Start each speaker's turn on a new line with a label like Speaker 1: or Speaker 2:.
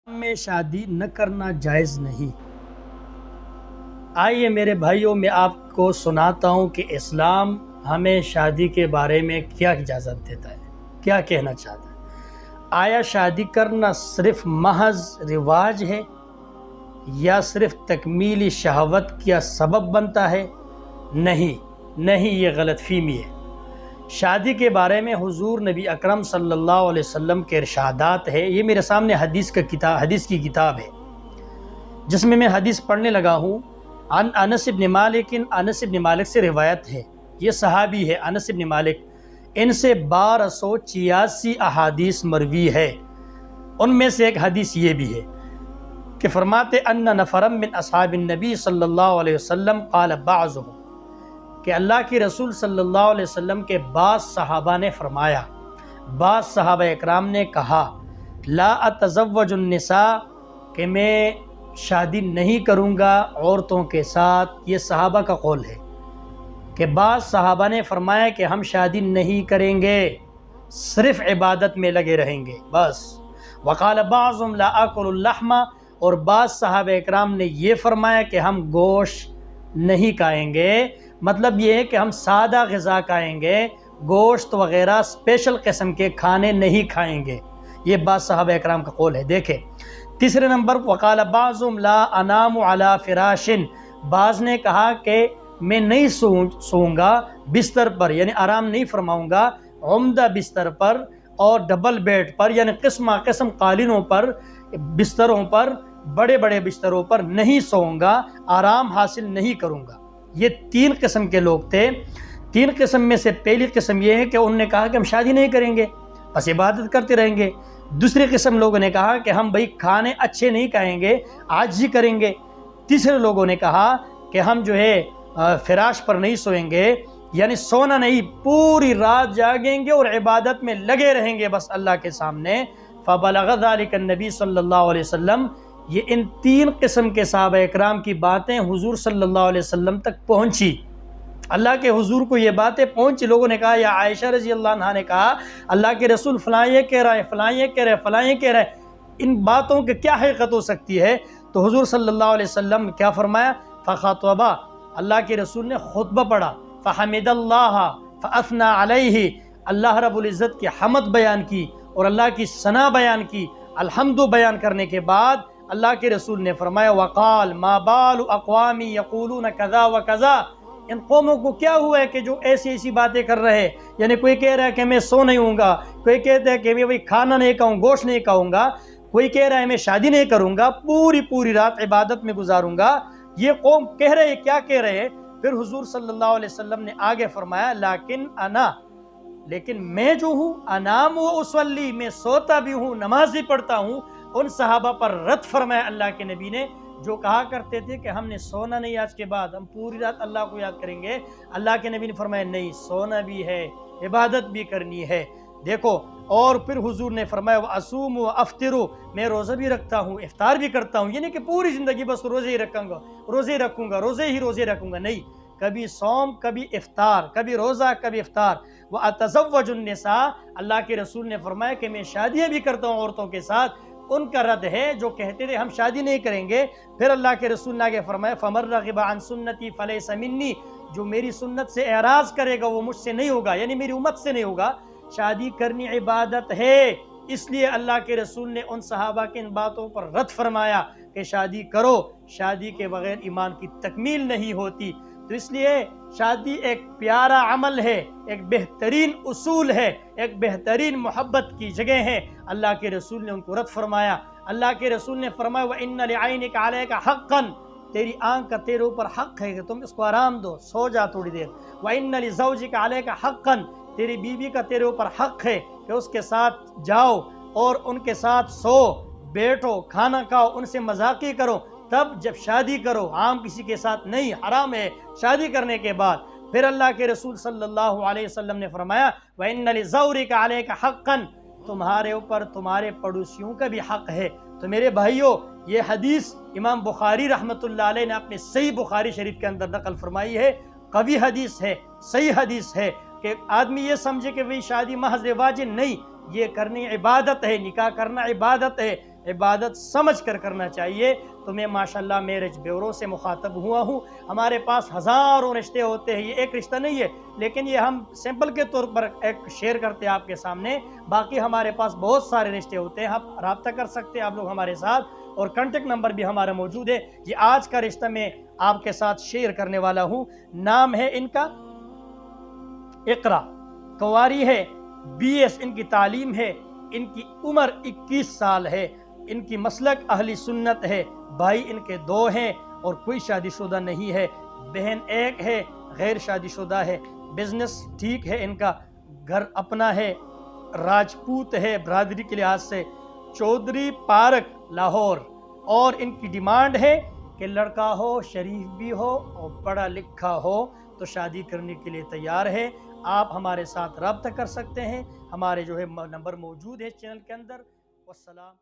Speaker 1: میں شادی نہ کرنا جائز نہیں۔ آئیے میرے بھائیوں، میں آپ کو سناتا ہوں کہ اسلام ہمیں شادی کے بارے میں کیا اجازت دیتا ہے، کیا کہنا چاہتا ہے۔ آیا شادی کرنا صرف محض رواج ہے یا صرف تکمیلی شہوت کا سبب بنتا ہے؟ نہیں، یہ غلط فہمی ہے۔ شادی کے بارے میں حضور نبی اکرم صلی اللہ علیہ وسلم کے ارشادات ہے۔ یہ میرے سامنے حدیث کی کتاب ہے جس میں حدیث پڑھنے لگا ہوں۔ انس بن مالک سے روایت ہے، یہ صحابی ہے انس بن مالک، ان سے 1286 احادیث مروی ہے۔ ان میں سے ایک حدیث یہ بھی ہے کہ فرماتے ان نفرا من اصحاب النبی صلی اللہ علیہ وسلم قال بعضهم، کہ اللہ کے رسول صلی اللہ علیہ وسلم کے بعض صحابہ نے فرمایا، بعض صحابہ اکرام نے کہا، لا اتزوج النساء، کہ میں شادی نہیں کروں گا عورتوں کے ساتھ۔ یہ صحابہ کا قول ہے کہ بعض صحابہ نے فرمایا کہ ہم شادی نہیں کریں گے، صرف عبادت میں لگے رہیں گے بس۔ وقال بعضهم لا آکل اللحم، اور بعض صحابہ اکرام نے یہ فرمایا کہ ہم گوشت نہیں کھائیں گے، مطلب یہ ہے کہ ہم سادہ غذا کھائیں گے، گوشت وغیرہ اسپیشل قسم کے کھانے نہیں کھائیں گے۔ یہ بعض صحابہ اکرام کا قول ہے۔ دیکھیں تیسرے نمبر، وقال بعضهم لا انام على فراش، بعض نے کہا کہ میں نہیں سوؤں گا بستر پر، یعنی آرام نہیں فرماؤں گا عمدہ بستر پر اور ڈبل بیڈ پر، یعنی قسم قالینوں پر، بستروں پر، بڑے بڑے بستروں پر نہیں سوؤں گا، آرام حاصل نہیں کروں گا۔ یہ 3 قسم کے لوگ تھے۔ 3 قسم میں سے پہلی قسم یہ ہے کہ انہوں نے کہا کہ ہم شادی نہیں کریں گے، بس عبادت کرتے رہیں گے۔ دوسری قسم لوگوں نے کہا کہ ہم کھانے اچھے نہیں کھائیں گے، عاجزی کریں گے۔ تیسرے لوگوں نے کہا کہ ہم فراش پر نہیں سوئیں گے، یعنی سونا نہیں، پوری رات جاگیں گے اور عبادت میں لگے رہیں گے بس اللہ کے سامنے۔ فبلغ ذلك النبی صلی اللہ علیہ وسلم، یہ ان 3 قسم کے صحابہ اکرام کی باتیں حضور صلی اللہ علیہ وسلم تک پہنچی، اللہ کے حضور کو یہ باتیں پہنچی۔ لوگوں نے کہا، یا عائشہ رضی اللہ عنہا نے کہا، اللہ کے رسول فلاں یہ کہہ رہا ہے، فلاں یہ کہہ رہا ہے، فلاں یہ کہہ رہا ہے، ان باتوں کی کیا حقیقت ہو سکتی ہے؟ تو حضور صلی اللہ علیہ وسلم کیا فرمایا؟ فخطبہ، اللہ کے رسول نے خطبہ پڑھا، فحمد اللہ فاثنى علیہ، اللہ رب العزت کی حمد بیان کی اور اللہ کی ثنا بیان کی۔ الحمد بیان کرنے کے بعد اللہ کے رسول نے فرمایا، وقال ما بال اقوام یقولون کذا و کذا، ان قوموں کو کیا ہوا ہے کہ جو ایسی باتیں کر رہے ہیں؟ یعنی کوئی کہہ رہا ہے کہ میں سو نہیں ہوں گا، کوئی کہتا ہے کہ میں کھانا نہیں کھاؤں، گوشت نہیں کھاؤں گا، کوئی کہہ رہا ہے میں شادی نہیں کروں گا، پوری رات عبادت میں گزاروں گا۔ یہ قوم کہہ رہے ہیں، کیا کہہ رہے ہیں؟ پھر حضور صلی اللہ علیہ وسلم نے آگے فرمایا، لیکن میں جو ہوں، انام و اصلی، میں سوتا بھی ہوں، نماز بھی پڑھتا ہوں۔ ان صحابہ پر رد فرمایا اللہ کے نبی نے جو کہا کرتے تھے کہ ہم نے سونا نہیں، آج کے بعد ہم پوری رات اللہ کو یاد کریں گے۔ اللہ کے نبی نے فرمایا نہیں، سونا بھی ہے، عبادت بھی کرنی ہے۔ دیکھو، اور پھر حضور نے فرمایا، وَأَصُومُ وَأَفْطِرُ، میں روزہ بھی رکھتا ہوں، افطار بھی کرتا ہوں، یعنی کہ پوری زندگی بس روزے ہی رکھوں گا، روزے رکھوں گا، نہیں، کبھی صوم، کبھی افطار، کبھی روزہ، کبھی افطار۔ وَأَتَزَوَّجُ النِّسَاءَ، اللہ کے رسول نے فرمایا کہ میں شادیاں بھی کرتا ہوں عورتوں کے ساتھ۔ ان کا رد ہے جو کہتے تھے ہم شادی نہیں کریں گے۔ پھر اللہ کے رسول نے آگے فرمایا، فَمَن رَغِبَ عَن سُنَّتِي فَلَيْسَ مِنِّي، جو میری سنت سے اعراض کرے گا وہ مجھ سے نہیں ہوگا، یعنی میری امت سے نہیں ہوگا۔ شادی کرنی عبادت ہے، اس لیے اللہ کے رسول نے ان صحابہ کی ان باتوں پر رد فرمایا کہ شادی کرو، شادی کے بغیر ایمان کی تکمیل نہیں ہوتی۔ تو اس لیے شادی ایک پیارا عمل ہے، ایک بہترین اصول ہے، ایک بہترین محبت کی جگہ ہے۔ اللہ کے رسول نے ان کو رد فرمایا۔ اللہ کے رسول نے فرمایا، وَإِنَّ لِعَيْنِكَ عَلَيْكَ حَقًّا، تیری آنکھ کا تیرے اوپر حق ہے کہ تم اس کو آرام دو، سو جا تھوڑی دیر۔ وَإِنَّ لِزَوْجِكَ عَلَيْكَ حَقًّا، تیری بیوی کا تیرے اوپر حق ہے کہ اس کے ساتھ جاؤ اور ان کے ساتھ سو، بیٹھو، کھانا کھاؤ، ان سے مذاقی کرو، تب جب شادی کرو، عام کسی کے ساتھ نہیں، حرام ہے شادی کرنے کے بعد۔ پھر اللہ کے رسول صلی اللہ علیہ وسلم نے فرمایا، وَإِنَّ لِزَوْرِكَ عَلَيْكَ حَقًّا، تمہارے اوپر تمہارے پڑوسیوں کا بھی حق ہے۔ تو میرے بھائیوں، یہ حدیث امام بخاری رحمۃ اللہ علیہ نے اپنے صحیح بخاری شریف کے اندر نقل فرمائی ہے، قوی حدیث ہے، صحیح حدیث ہے کہ آدمی یہ سمجھے کہ وہی شادی محض رواج نہیں، یہ کرنی عبادت ہے، نکاح کرنا عبادت ہے۔ عبادت سمجھ کر کرنا چاہیے۔ تو میں ماشاءاللہ میرج بیورو سے مخاطب ہوا ہوں، ہمارے پاس ہزاروں رشتے ہوتے ہیں، یہ ایک رشتہ نہیں ہے، لیکن یہ ہم سیمپل کے طور پر ایک شیئر کرتے ہیں آپ کے سامنے۔ باقی ہمارے پاس بہت سارے رشتے ہوتے ہیں، آپ رابطہ کر سکتے ہیں آپ لوگ ہمارے ساتھ، اور کانٹیکٹ نمبر بھی ہمارا موجود ہے۔ یہ آج کا رشتہ میں آپ کے ساتھ شیئر کرنے والا ہوں، نام ہے ان کا اقرا، کنواری ہے، BS ان کی تعلیم ہے، ان کی عمر 21 سال ہے، ان کی مسلک اہل سنت ہے، بھائی ان کے 2 ہیں اور کوئی شادی شدہ نہیں ہے، بہن ایک ہے غیر شادی شدہ ہے، بزنس ٹھیک ہے، ان کا گھر اپنا ہے، راجپوت ہے برادری کے لحاظ سے، چودھری پارک لاہور، اور ان کی ڈیمانڈ ہے کہ لڑکا ہو، شریف بھی ہو اور پڑھا لکھا ہو تو شادی کرنے کے لیے تیار ہے۔ آپ ہمارے ساتھ رابطہ کر سکتے ہیں، ہمارے جو ہے نمبر موجود ہے چینل کے اندر۔ والسلام۔